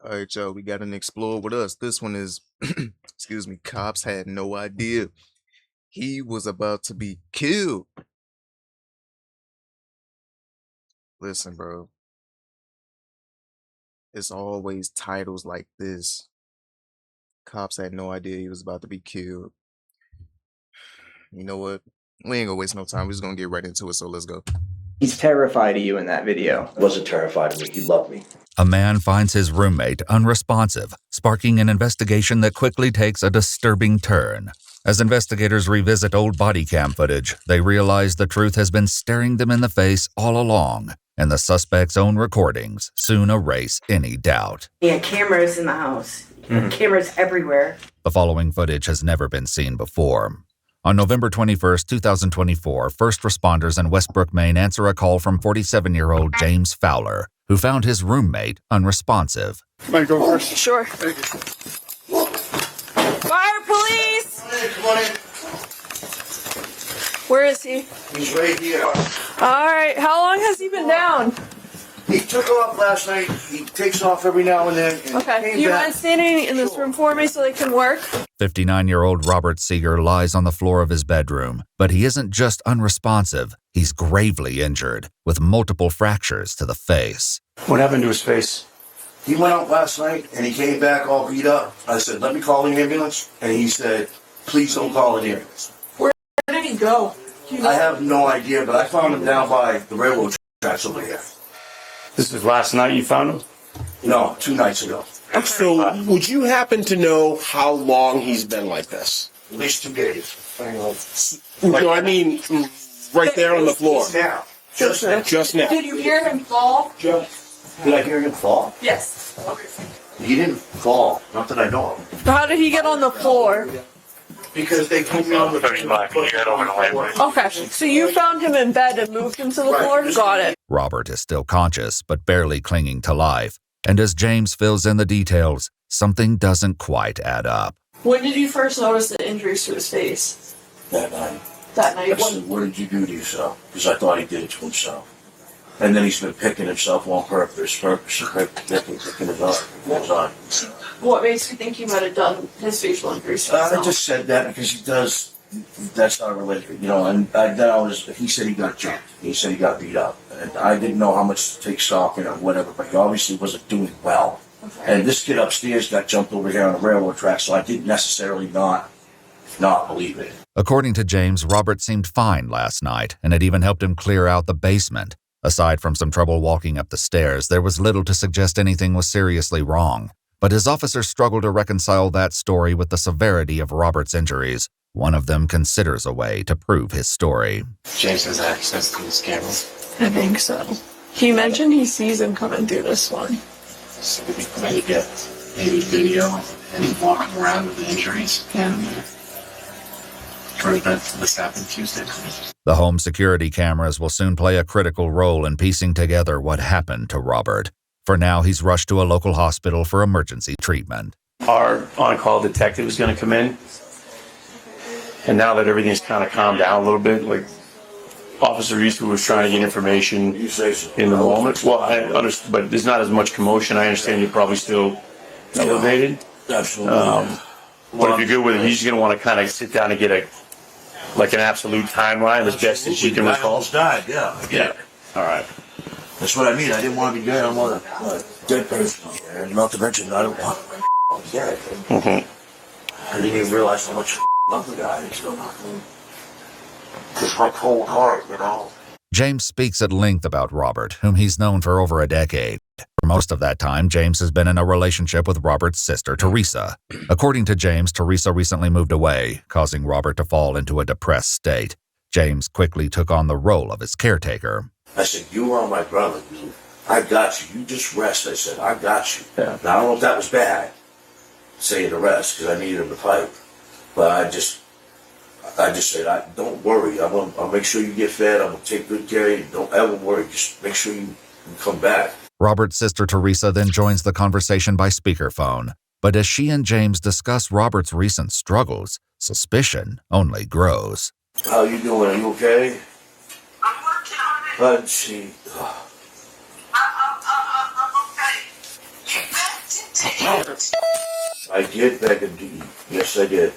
All right, y'all, we got an Explorer with us. This one is, excuse me, cops had no idea he was about to be killed. Listen, bro, it's always titles like this. Cops had no idea he was about to be killed. You know what? We ain't gonna waste no time. We're just gonna get right into it, so let's go. He's terrified of you in that video. He wasn't terrified of me. He loved me. A man finds his roommate unresponsive, sparking an investigation that quickly takes a disturbing turn. As investigators revisit old body cam footage, they realize the truth has been staring them in the face all along, and the suspect's own recordings soon erase any doubt. Yeah, cameras in the house. Cameras everywhere. The following footage has never been seen before. On November 21, 2024, first responders in Westbrook, Maine answer a call from 47-year-old James Fowler, who found his roommate unresponsive. Can I go first? Sure. Fire police! Come on in. Where is he? He's right here. All right. How long has he been down? He took off last night. He takes off every now and then. And Okay. Do you mind standing in this room for me so they can work? 59-year-old Robert Seeger lies on the floor of his bedroom, but he isn't just unresponsive, he's gravely injured, with multiple fractures to the face. What happened to his face? He went out last night and he came back all beat up. I said, let me call the ambulance. And he said, please don't call an ambulance. Where did he go? I have no idea, but I found him down by the railroad tracks over here. This is last night you found him? No, 2 nights ago. So, would you happen to know how long he's been like this? At least 2 days. No, I mean, right there on the floor. Now. Just now. Just now. Did you hear him fall? Did I hear him fall? Yes. He didn't fall. Not that I know of. How did he get on the floor? Because they put me on the Okay. So you found him in bed and moved him to the floor? Got it. Robert is still conscious, but barely clinging to life. And as James fills in the details, something doesn't quite add up. When did you first notice the injuries to his face? that night. That night? I said, what did you do to yourself? Because I thought he did it to himself. And then he's been picking himself on purpose, picking it up. What makes you think he might have done his facial injuries to I himself? just said that because he does. That's not related, you know. And then I was. He said he got jumped. He said he got beat up, and I didn't know how much to take stock in or whatever. But he obviously wasn't doing well. Okay. And this kid upstairs got jumped over here on the railroad track, so I didn't necessarily not believe it. According to James, Robert seemed fine last night, and it even helped him clear out the basement. Aside from some trouble walking up the stairs, there was little to suggest anything was seriously wrong. But his officers struggle to reconcile that story with the severity of Robert's injuries. One of them considers a way to prove his story. James has access to his camera. I think so. He mentioned he sees him coming through this one. So we try to get maybe video and him walking around with the injuries. Yeah. Prove that this happened Tuesday. The home security cameras will soon play a critical role in piecing together what happened to Robert. For now, he's rushed to a local hospital for emergency treatment. Our on-call detective is going to come in. And now that everything's kind of calmed down a little bit, like Officer Reese was trying to get information in the moment. Well, I understand, but there's not as much commotion. I understand you're probably still elevated. Absolutely. But if you're good with it, he's just going to want to kind of sit down and get an absolute timeline as best as you can I recall. almost died, yeah. Yeah. All right. That's what I mean. I didn't want to be dead. I want a dead person. And not to mention, I don't want to be dead. Mm-hmm. I didn't even realize how much love the guy. It's my cold heart, you know. James speaks at length about Robert, whom he's known for over a decade. For most of that time, James has been in a relationship with Robert's sister, Teresa. According to James, Teresa recently moved away, causing Robert to fall into a depressed state. James quickly took on the role of his caretaker. I said, you are my brother. I got you. You just rest. I said, I got you. Yeah. Now, I don't know if that was bad, saying to rest, because I needed him to fight. But I just said, don't worry. I'll make sure you get fed. I'm going to take good care of you. Don't ever worry. Just make sure you come back. Robert's sister Teresa then joins the conversation by speakerphone. But as she and James discuss Robert's recent struggles, suspicion only grows. How you doing? Are you okay? I'm working on it. Let's see. I'm okay. hands. I did beg him to eat. Yes, I did.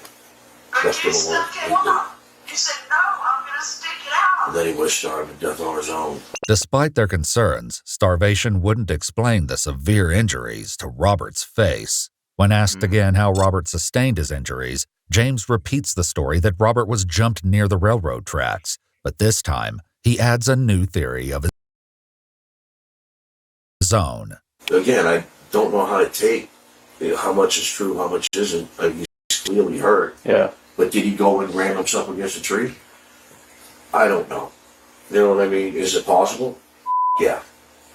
But That's you gonna work. stuck it up. You said, no, I'm going to stick it out. And then he was starving to death on his own. Despite their concerns, starvation wouldn't explain the severe injuries to Robert's face. When asked again how Robert sustained his injuries, James repeats the story that Robert was jumped near the railroad tracks, but this time he adds a new theory of his own. Again, I don't know how to take how much is true, how much isn't. He's clearly hurt. Yeah. But did he go and ram himself against a tree? I don't know. You know what I mean? Is it possible? Yeah,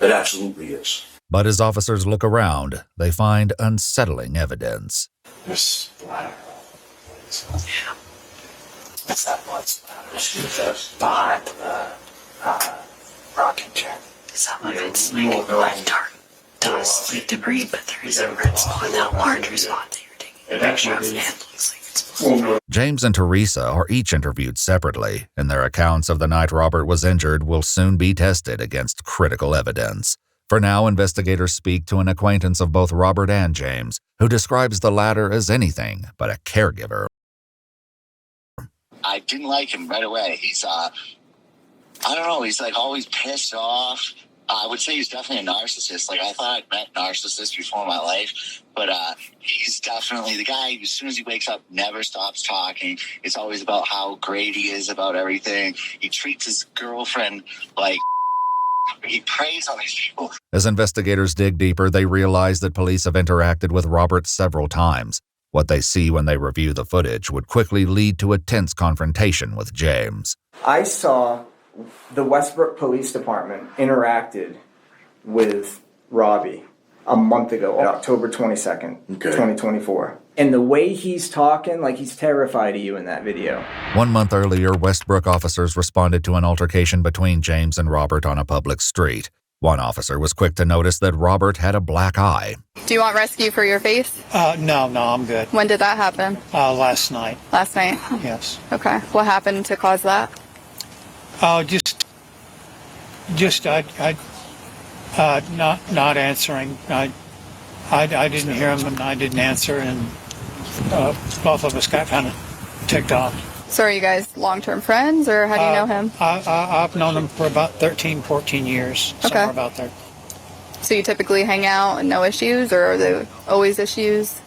it absolutely is. But as officers look around, they find unsettling evidence. There's splatter. Yeah. What's that blood splatter? Behind the rocking chair. Some of it's like black dark dust, like debris, but there is a red spot, that larger spot that you're taking a picture of, and it looks like it's supposed to. James and Teresa are each interviewed separately, and their accounts of the night Robert was injured will soon be tested against critical evidence. For now, investigators speak to an acquaintance of both Robert and James, who describes the latter as anything but a caregiver. I didn't like him right away. He's, I don't know, he's like always pissed off. I would say he's definitely a narcissist. Like, I thought I'd met narcissists before in my life, but he's definitely the guy who, as soon as he wakes up, never stops talking. It's always about how great he is about everything. He treats his girlfriend like he preys on these people. As investigators dig deeper, they realize that police have interacted with Robert several times. What they see when they review the footage would quickly lead to a tense confrontation with James. I saw the Westbrook Police Department interacted with Robbie a month ago, on October 22nd, 2024. And the way he's talking, like he's terrified of you in that video. 1 month earlier, Westbrook officers responded to an altercation between James and Robert on a public street. One officer was quick to notice that Robert had a black eye. Do you want rescue for your face? No, I'm good. When did that happen? Last night. Last night? Yes. Okay. What happened to cause that? Not answering. I didn't hear him and I didn't answer, and both of us got kind of ticked off. So are you guys long-term friends, or how do you know him? I've known him for about 13, 14 years, somewhere about there. So you typically hang out and no issues, or are there always issues?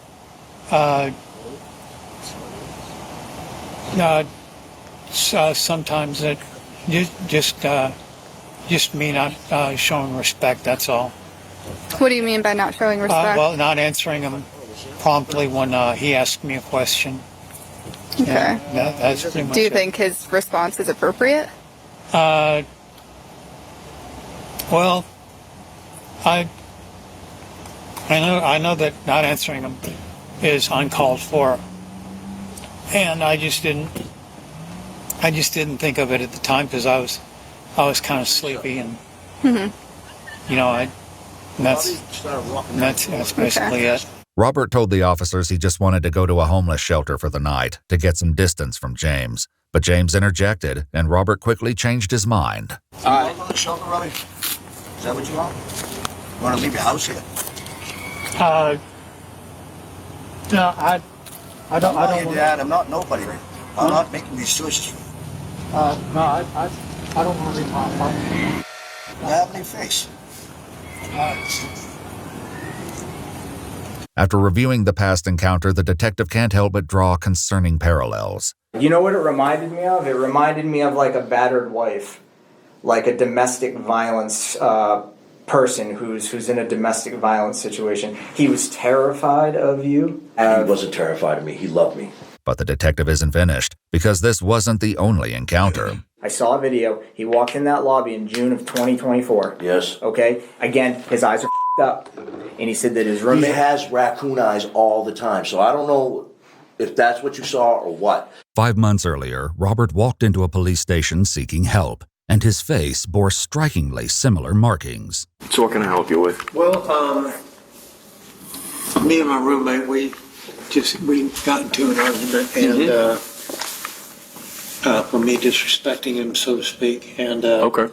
Sometimes it just me not showing respect, that's all. What do you mean by not showing respect? Well, not answering him promptly when he asked me a question. Okay. Yeah, that's pretty much Do you it. think his response is appropriate? Well, I know that not answering him is uncalled for, and I just didn't think of it at the time because I was kind of sleepy, and that's basically it. Robert told the officers he just wanted to go to a homeless shelter for the night to get some distance from James. But James interjected, and Robert quickly changed his mind. All right. On the shelter, Robbie? Is that what you want? You want to leave your house here? No, I don't. I'm not your dad. I'm not nobody. I'm not making these choices. No, I don't want to leave my apartment. You have any face? After reviewing the past encounter, the detective can't help but draw concerning parallels. You know what it reminded me of? It reminded me of like a battered wife, like a domestic violence person who's in a domestic violence situation. He was terrified of you. He wasn't terrified of me. He loved me. But the detective isn't finished, because this wasn't the only encounter. I saw a video. He walked in that lobby in June of 2024. Yes. Okay? Again, his eyes are up. And he said that his roommate... He has raccoon eyes all the time, so I don't know if that's what you saw or what. 5 months earlier, Robert walked into a police station seeking help, and his face bore strikingly similar markings. So what can I help you with? Well, me and my roommate, we got into an argument, and for me disrespecting him, so to speak, and Okay.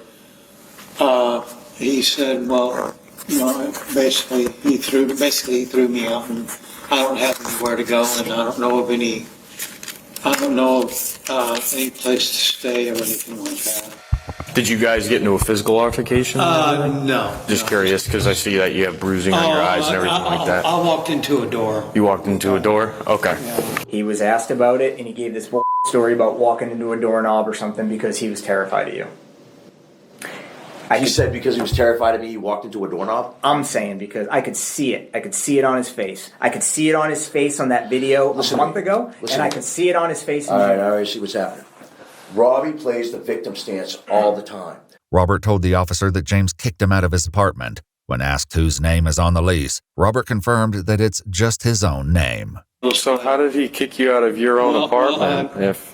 He said, well, You know, basically he threw me out, and I don't have anywhere to go, and I don't know of any place to stay or anything like that. Did you guys get into a physical altercation? No. Just curious, because I see that you have bruising on your eyes and everything like that. I walked into a door. You walked into a door? Okay. He was asked about it, and he gave this story about walking into a doorknob or something because he was terrified of you. He said because he was terrified of me, he walked into a doorknob? I'm saying because I could see it. I could see it on his face. I could see it on his face on that video a month ago, and I could see it on his face. All right, see what's happening. Robbie plays the victim stance all the time. Robert told the officer that James kicked him out of his apartment. When asked whose name is on the lease, Robert confirmed that it's just his own name. So how did he kick you out of your own apartment?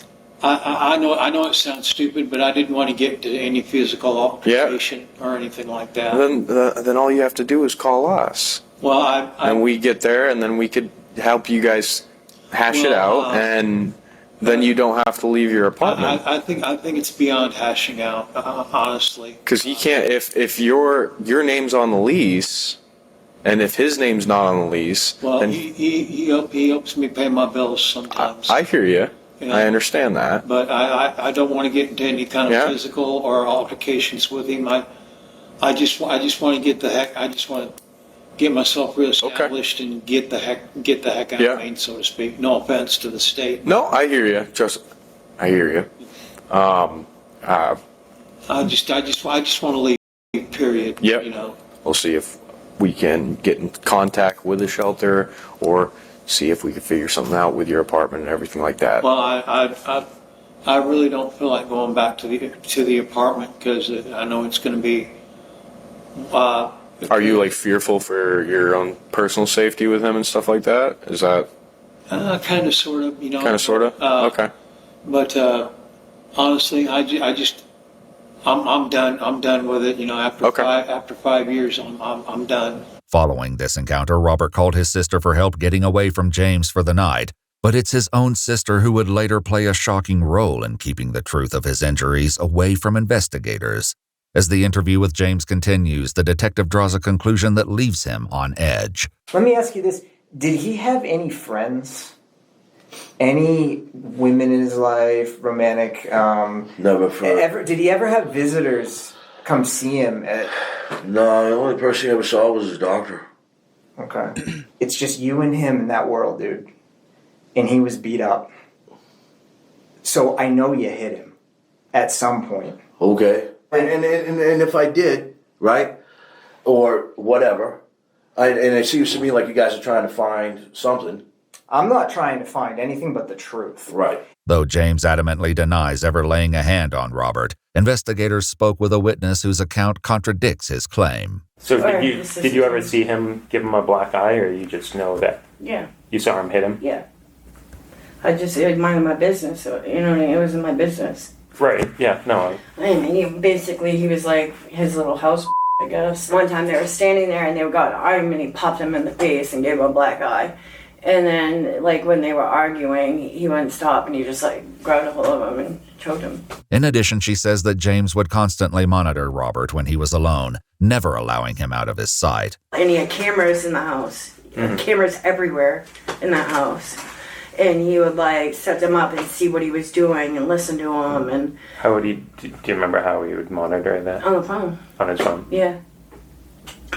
I know it sounds stupid, but I didn't want to get into any physical altercation or anything like that. Then all you have to do is call us. Well, and we get there, and then we could help you guys hash it out, and then you don't have to leave your apartment. I think it's beyond hashing out, honestly. Because he can't. If your name's on the lease, and if his name's not on the lease, well, then he helps me pay my bills sometimes. I hear you. I understand that. But I don't want to get into any kind of physical or altercations with him. I just want to get the heck. I just want to get myself reestablished and get the heck out of Maine, so to speak. No offense to the state. No, I hear you. I hear you. I just want to leave. Period. Yep. You know. We'll see if we can get in contact with the shelter, or see if we can figure something out with your apartment and everything like that. Well, I really don't feel like going back to the apartment because I know it's going to be. Are you like fearful for your own personal safety with him and stuff like that? Is that kind of, sort of, you know? Kind of, sort of. Okay. But honestly, I'm done. I'm done with it. You know, after 5 years, I'm done. Following this encounter, Robert called his sister for help getting away from James for the night, but it's his own sister who would later play a shocking role in keeping the truth of his injuries away from investigators. As the interview with James continues, the detective draws a conclusion that leaves him on edge. Let me ask you this. Did he have any friends? Any women in his life, romantic? Never. Did he ever have visitors come see him? No, the only person he ever saw was his doctor. Okay. It's just you and him in that world, dude. And he was beat up. So I know you hit him at some point. Okay. And if I did, right, or whatever, and it seems to me like you guys are trying to find something. I'm not trying to find anything but the truth. Right. Though James adamantly denies ever laying a hand on Robert, investigators spoke with a witness whose account contradicts his claim. So did you ever see him give him a black eye, or you just know that? Yeah. You saw him hit him? Yeah. I just minded my business, so, you know what I mean? It wasn't my business. Right, yeah, no. He was like his little house, I guess. One time they were standing there and they got an argument, he popped him in the face and gave him a black eye. And then, like, when they were arguing, he wouldn't stop and he just, like, grabbed a hold of him and choked him. In addition, she says that James would constantly monitor Robert when he was alone, never allowing him out of his sight. And he had cameras in the house. Cameras everywhere in that house. And he would, like, set them up and see what he was doing and listen to him. And how would he, do you remember how he would monitor that? on the phone. On his phone? Yeah.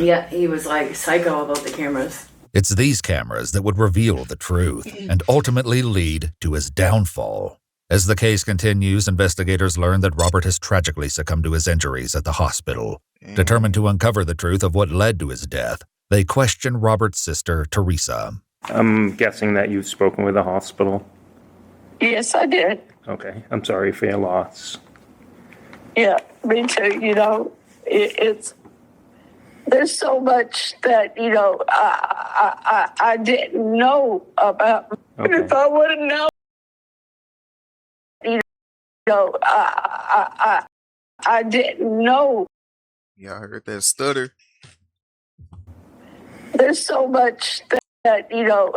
Yeah, he was, like, psycho about the cameras. It's these cameras that would reveal the truth and ultimately lead to his downfall. As the case continues, investigators learn that Robert has tragically succumbed to his injuries at the hospital. Determined to uncover the truth of what led to his death, they question Robert's sister, Teresa. I'm guessing that you've spoken with the hospital? Yes, I did. Okay, I'm sorry for your loss. Yeah, me too. You know, there's so much that, you know, I didn't know about. Okay. If I would have known, you know, I didn't know. Yeah, I heard that stutter. There's so much that you know.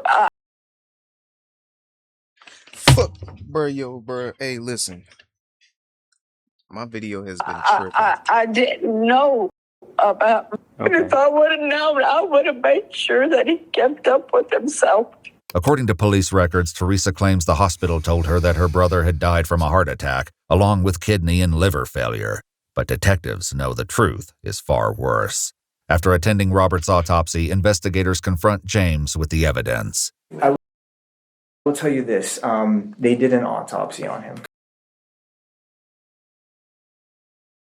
Fuck, bro. Hey, listen. My video has been tripping. I didn't know. about. Okay. If I would have known, I would have made sure that he kept up with himself. According to police records, Teresa claims the hospital told her that her brother had died from a heart attack, along with kidney and liver failure. But detectives know the truth is far worse. After attending Robert's autopsy, investigators confront James with the evidence. I will tell you this. They did an autopsy on him.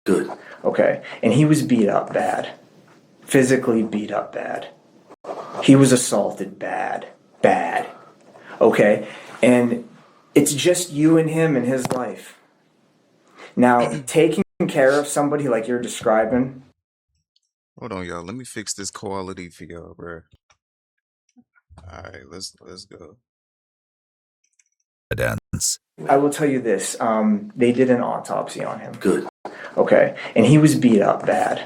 Good. Okay. And he was beat up bad. Physically beat up bad. He was assaulted bad. Okay? And it's just you and him in his life. Now, taking care of somebody like you're describing. Hold on, y'all. Let me fix this quality for y'all, bro. Alright, let's go. Evidence. I will tell you this. They did an autopsy on him. Good. Okay. And he was beat up bad.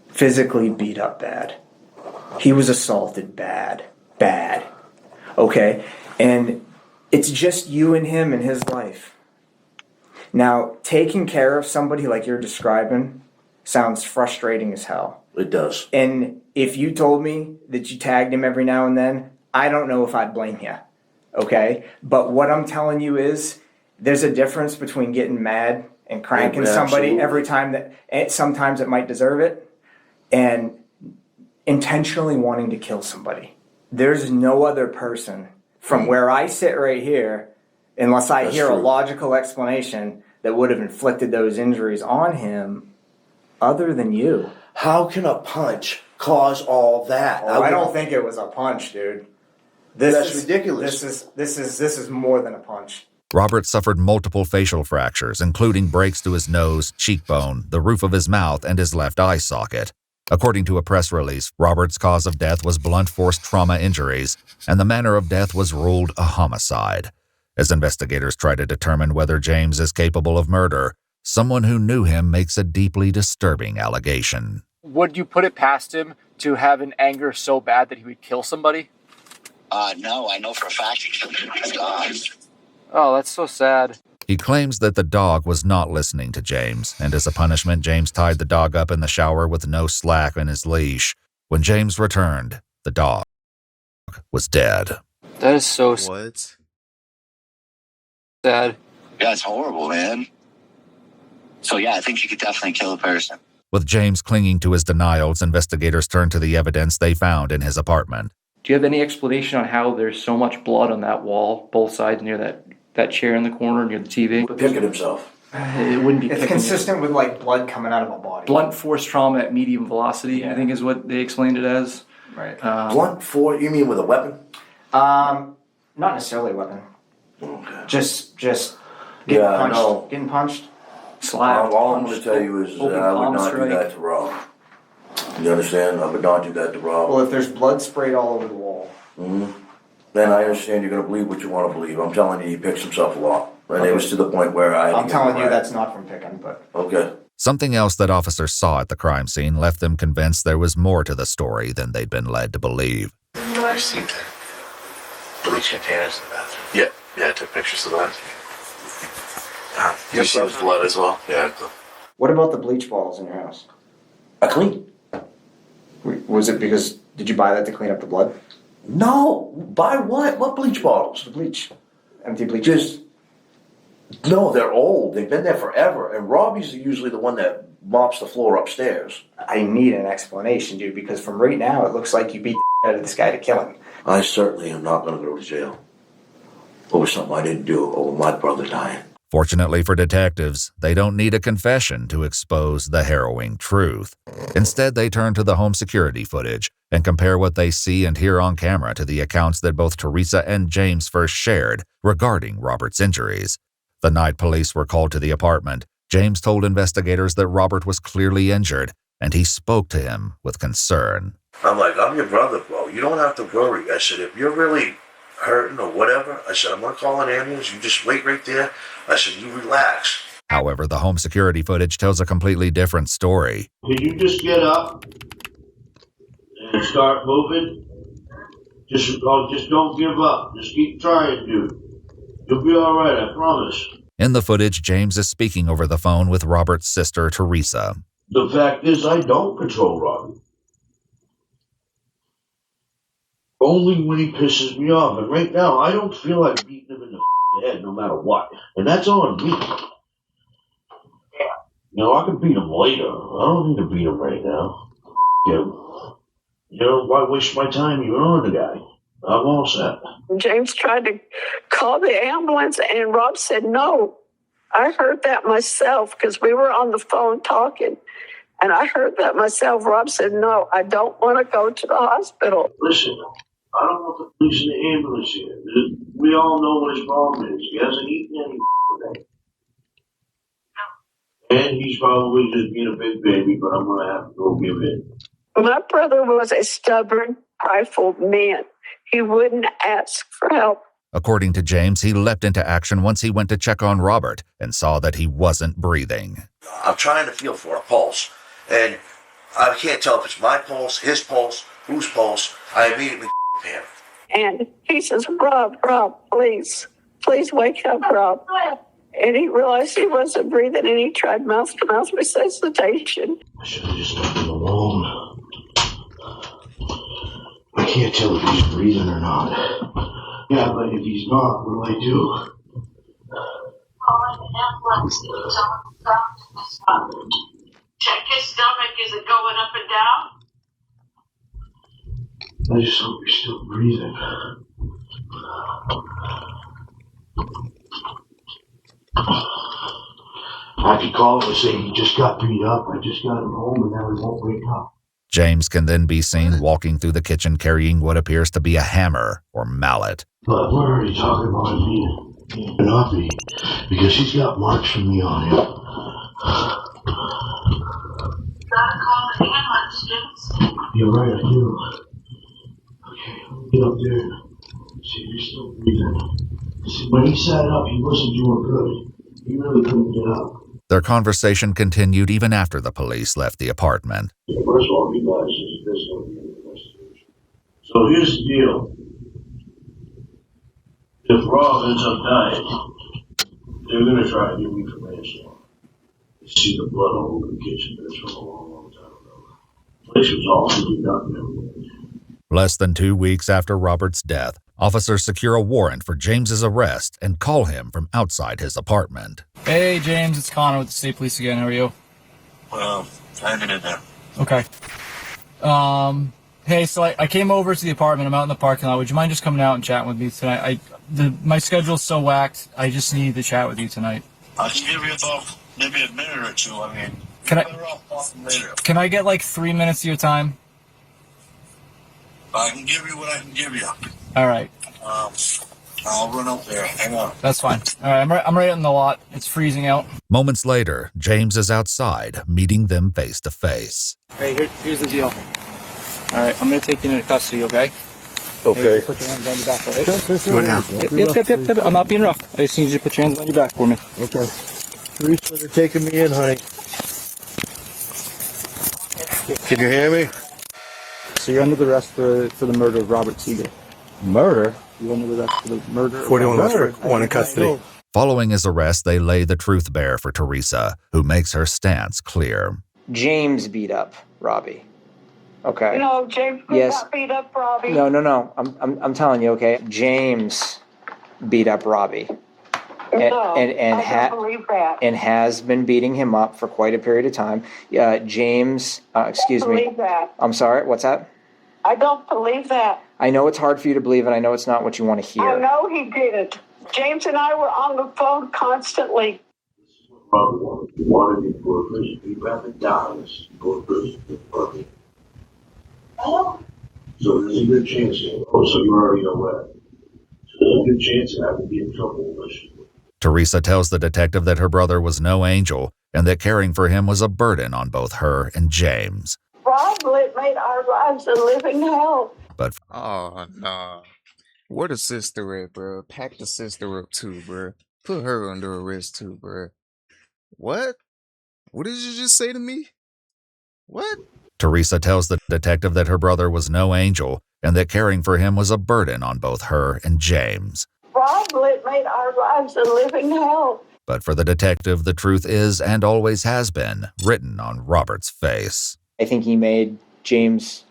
Physically beat up bad. He was assaulted bad. Okay? And it's just you and him in his life. Now, taking care of somebody like you're describing sounds frustrating as hell. It does. And if you told me that you tagged him every now and then, I don't know if I'd blame you. Okay? But what I'm telling you is there's a difference between getting mad and cranking somebody absolutely. every time that sometimes it might deserve it, and intentionally wanting to kill somebody. There's no other person from where I sit right here, unless I hear a logical explanation, that would have inflicted those injuries on him other than you. How can a punch cause all that? Oh, I don't think it was a punch, dude. That's ridiculous. This is more than a punch. Robert suffered multiple facial fractures, including breaks to his nose, cheekbone, the roof of his mouth, and his left eye socket. According to a press release, Robert's cause of death was blunt force trauma injuries, and the manner of death was ruled a homicide. As investigators try to determine whether James is capable of murder, someone who knew him makes a deeply disturbing allegation. Would you put it past him to have an anger so bad that he would kill somebody? No, I know for a fact he killed his dog. Oh, that's so sad. He claims that the dog was not listening to James, and as a punishment, James tied the dog up in the shower with no slack in his leash. When James returned, the dog was dead. That is so What? sad. Yeah, it's horrible, man. So yeah, I think you could definitely kill a person. With James clinging to his denials, investigators turned to the evidence they found in his apartment. Do you have any explanation on how there's so much blood on that wall, both sides near that chair in the corner near the TV? Picking himself. It wouldn't be It's picking. consistent with like blood coming out of a body. Blunt force trauma at medium velocity, I think is what they explained it as. Right. Blunt force? You mean with a weapon? Not necessarily a weapon. Okay. Just getting Yeah, punched. no. Getting punched. Slapped. All I'm going to tell you is open I would palm not strike. do that to Rob. You understand? I would not do that to Rob. Well, if there's blood sprayed all over the wall. Mm-hmm. Then I understand you're going to believe what you want to believe. I'm telling you, he picks himself a lot. And it was to the point where I had to I'm get telling him you right. that's not from picking, but Okay. Something else that officers saw at the crime scene left them convinced there was more to the story than they'd been led to believe. I've seen the bleach containers in the bathroom. Yeah, I took pictures of that. You see his blood as well? Yeah. what about the bleach bottles in your house? I clean. Was it because, did you buy that to clean up the blood? No. Buy what? What bleach bottles? The bleach. Empty bleach. Just, no, they're old. They've been there forever. And Robbie's usually the one that mops the floor upstairs. I need an explanation, dude, because from right now it looks like you beat the out of this guy to kill him. I certainly am not going to go to jail over something I didn't do, over my brother dying. Fortunately for detectives, they don't need a confession to expose the harrowing truth. Instead, they turn to the home security footage and compare what they see and hear on camera to the accounts that both Teresa and James first shared regarding Robert's injuries. The night police were called to the apartment, James told investigators that Robert was clearly injured, and he spoke to him with concern. I'm like, I'm your brother, bro. You don't have to worry. I said, if you're really hurting or whatever, I said, I'm going to call an ambulance. You just wait right there. I said, you relax. However, the home security footage tells a completely different story. Can you just get up and start moving? Just don't give up. Just keep trying, dude. You'll be all right, I promise. In the footage, James is speaking over the phone with Robert's sister, Teresa. The fact is, I don't control Robbie. Only when he pisses me off, and right now, I don't feel like beating him in the head no matter what. And that's on me. You know, I can beat him later. I don't need to beat him right now. You know, why waste my time even on the guy? I'm all set. James tried to call the ambulance, and Rob said no. I heard that myself because we were on the phone talking, and I heard that myself. Rob said, no, I don't want to go to the hospital. Listen, I don't want the police in the ambulance here. We all know what his problem is. He hasn't eaten any today. And he's probably just being a big baby, but I'm going to have to go give in. My brother was a stubborn, prideful man. He wouldn't ask for help. According to James, he leapt into action once he went to check on Robert and saw that he wasn't breathing. I'm trying to feel for a pulse, and I can't tell if it's my pulse, his pulse, whose pulse. I immediately him. And he says, Rob, please wake up, Rob. And he realized he wasn't breathing, and he tried mouth-to-mouth resuscitation. I should have just left him alone. I can't tell if he's breathing or not. Yeah, but if he's not, what do I do? Calling the ambulance. Stop. Check his stomach. Is it going up and down? I just hope you're still breathing. I could call him and say he just got beat up. I just got him home and now he won't wake up. James can then be seen walking through the kitchen carrying what appears to be a hammer or mallet. But we're already talking about him being not be, because he's got marks from me on him. Gotta call the ambulance, James. You're right, I do. Okay, get up there and see if you're still breathing. See, when he sat up, he wasn't doing good. He really couldn't get up. Their conversation continued even after the police left the apartment. First of all, you guys, this is going to be an investigation. So here's the deal. If Rob ends up dying, they're going to try to get me for manslaughter. You see the blood all over the kitchen. That's from a long time ago. The place was all cleaned up and everything. Less than 2 weeks after Robert's death, officers secure a warrant for James's arrest and call him from outside his apartment. Hey, James, it's Connor with the state police again. How are you? Well, hanging in there. Okay. Hey, so I came over to the apartment. I'm out in the parking lot. Would you mind just coming out and chatting with me tonight? My schedule's so whacked. I just need to chat with you tonight. I can give you about maybe a minute or two. I mean, Can I get like 3 minutes of your time? I can give you what I can give you. All right. I'll run up there. Hang on. That's fine. All right, I'm right in the lot. It's freezing out. Moments later, James is outside, meeting them face to face. Hey, here's the deal. All right, I'm going to take you into custody, okay? Okay. Hey, put your hands on your back, all right? Sure. Yep. I'm not being rough. I just need you to put your hands on your back for me. Okay. Theresa, they're taking me in, honey. Can you hear me? So you're under the arrest for the murder of Robert Siegel. Murder? You're under the arrest for the murder of 41 Robert. Westbrook, one in custody. Following his arrest, they lay the truth bare for Teresa, who makes her stance clear. James beat up Robbie. Okay. No, James did Yes. not beat up Robbie. No. I'm telling you, okay. James beat up Robbie. No, I don't believe that. And has been beating him up for quite a period of time. James, excuse I don't me. believe that. I'm sorry. What's that? I don't believe that. I know it's hard for you to believe, and I know it's not what you want to hear. I know he didn't. James and I were on the phone constantly. Probably wanted me for a prison. He'd rather die for a prison than for me. So there's a good chance. Oh, so you already know that. So there's a good chance that I would be in trouble with this. Teresa tells the detective that her brother was no angel and that caring for him was a burden on both her and James. Rob made our lives a living hell. But oh no, where the sister at, bro? Pack the sister up too, bro. Put her under arrest too, bro. What? What did you just say to me? What? Teresa tells the detective that her brother was no angel and that caring for him was a burden on both her and James. Rob made our lives a living hell. But for the detective, the truth is, and always has been, written on Robert's face. I think he made James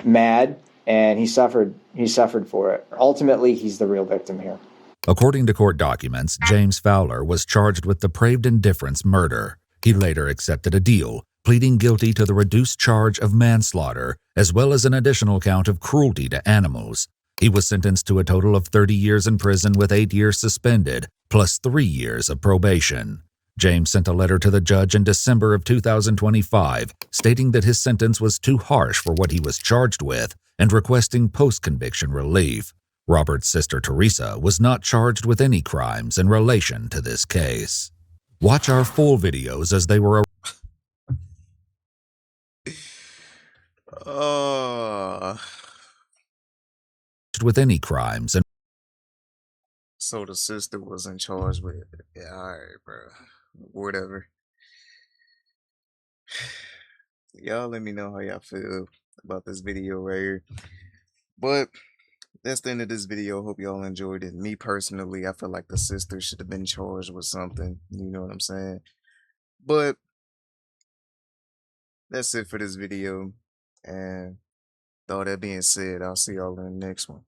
mad, and he suffered for it. Ultimately, he's the real victim here. According to court documents, James Fowler was charged with depraved indifference murder. He later accepted a deal, pleading guilty to the reduced charge of manslaughter, as well as an additional count of cruelty to animals. He was sentenced to a total of 30 years in prison with 8 years suspended, plus 3 years of probation. James sent a letter to the judge in December of 2025, stating that his sentence was too harsh for what he was charged with and requesting post-conviction relief. Robert's sister Teresa was not charged with any crimes in relation to this case. Watch our full videos as they were with any crimes and So the sister was in charge with it. Yeah, alright, bro. Whatever. Y'all let me know how y'all feel about this video right here. But that's the end of this video. Hope y'all enjoyed it. Me personally, I feel like the sister should have been charged with something. You know what I'm saying? But that's it for this video. And with all that being said, I'll see y'all in the next one.